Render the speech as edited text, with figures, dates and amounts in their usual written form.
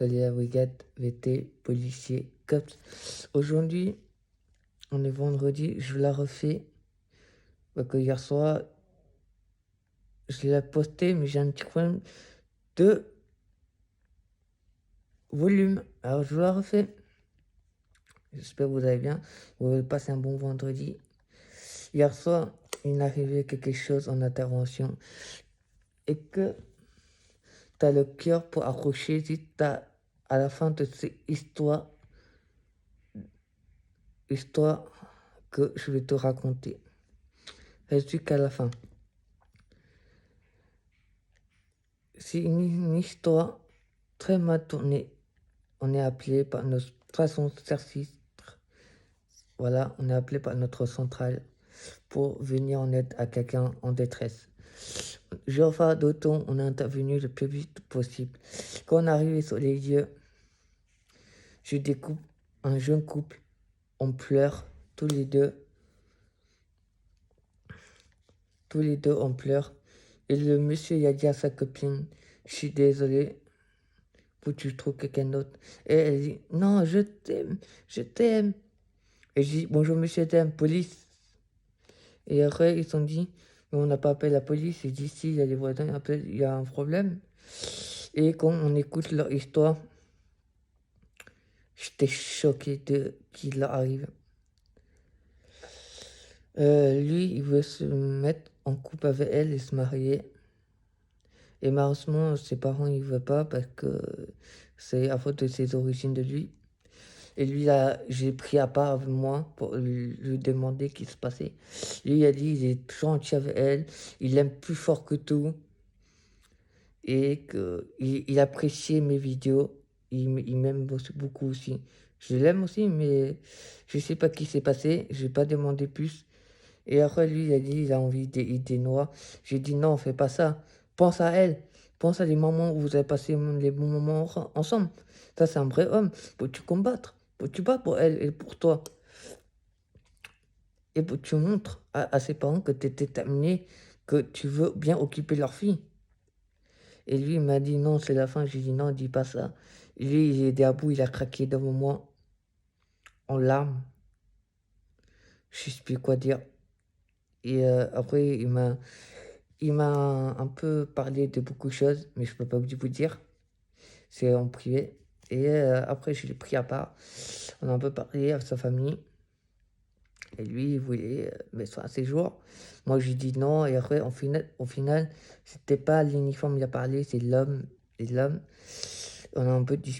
Salut la brigade, VT, policier, cops. Aujourd'hui, on est vendredi, je la refais. Parce que hier soir, je l'ai posté, mais j'ai un petit problème de volume. Alors je vous la refais. J'espère que vous allez bien. Vous avez passé un bon vendredi. Hier soir, il m'est arrivé quelque chose en intervention. Et que tu as le cœur pour accrocher si tu as à la fin de cette histoire que je vais te raconter. Reste qu'à la fin. C'est une histoire très mal tournée. On est appelé par notre façon service. Voilà, on est appelé par notre centrale pour venir en aide à quelqu'un en détresse. Geoffroy Doton, on est intervenu le plus vite possible. Quand on est arrivé sur les lieux, je découpe un jeune couple. On pleure, tous les deux. Tous les deux, on pleure. Et le monsieur, il a dit à sa copine, je suis désolé, faut que tu trouves quelqu'un d'autre. Et elle dit, non, je t'aime, je t'aime. Et je dis, bonjour monsieur, t'aime, police. Et après, ils se sont dit, mais on n'a pas appelé la police. Ils disent, si, il y a les voisins, il y a un problème. Et quand on écoute leur histoire, j'étais choqué de qu'il leur arrive. Lui, il veut se mettre en couple avec elle et se marier. Et malheureusement, ses parents, ils ne veulent pas parce que c'est à faute de ses origines de lui. Et lui, là, j'ai pris à part avec moi pour lui demander ce qui se passait. Lui, il a dit il est gentil avec elle, il l'aime plus fort que tout. Et qu'il appréciait mes vidéos. Il m'aime beaucoup aussi. Je l'aime aussi, mais je sais pas ce qui s'est passé. Je n'ai pas demandé plus. Et après, lui, il a dit il a envie d'idées noires. J'ai dit non, fais pas ça. Pense à elle. Pense à les moments où vous avez passé les bons moments ensemble. Ça, c'est un vrai homme. Faut-tu combattre. Faut-tu battre pour elle et pour toi. Et tu montres à ses parents que tu es déterminé, que tu veux bien occuper leur fille. Et lui, il m'a dit non, c'est la fin. J'ai dit non, dis pas ça. Et lui, il est à bout, il a craqué devant moi, en larmes. Je sais plus quoi dire. Et après, il m'a un peu parlé de beaucoup de choses, mais je peux pas vous dire. C'est en privé. Et après, je l'ai pris à part. On a un peu parlé à sa famille. Et lui, il voulait mettre fin à ses jours. Moi, j'ai dit non. Et après, au final c'était pas l'uniforme, il a parlé, c'est l'homme. Et l'homme, on a un peu discuté.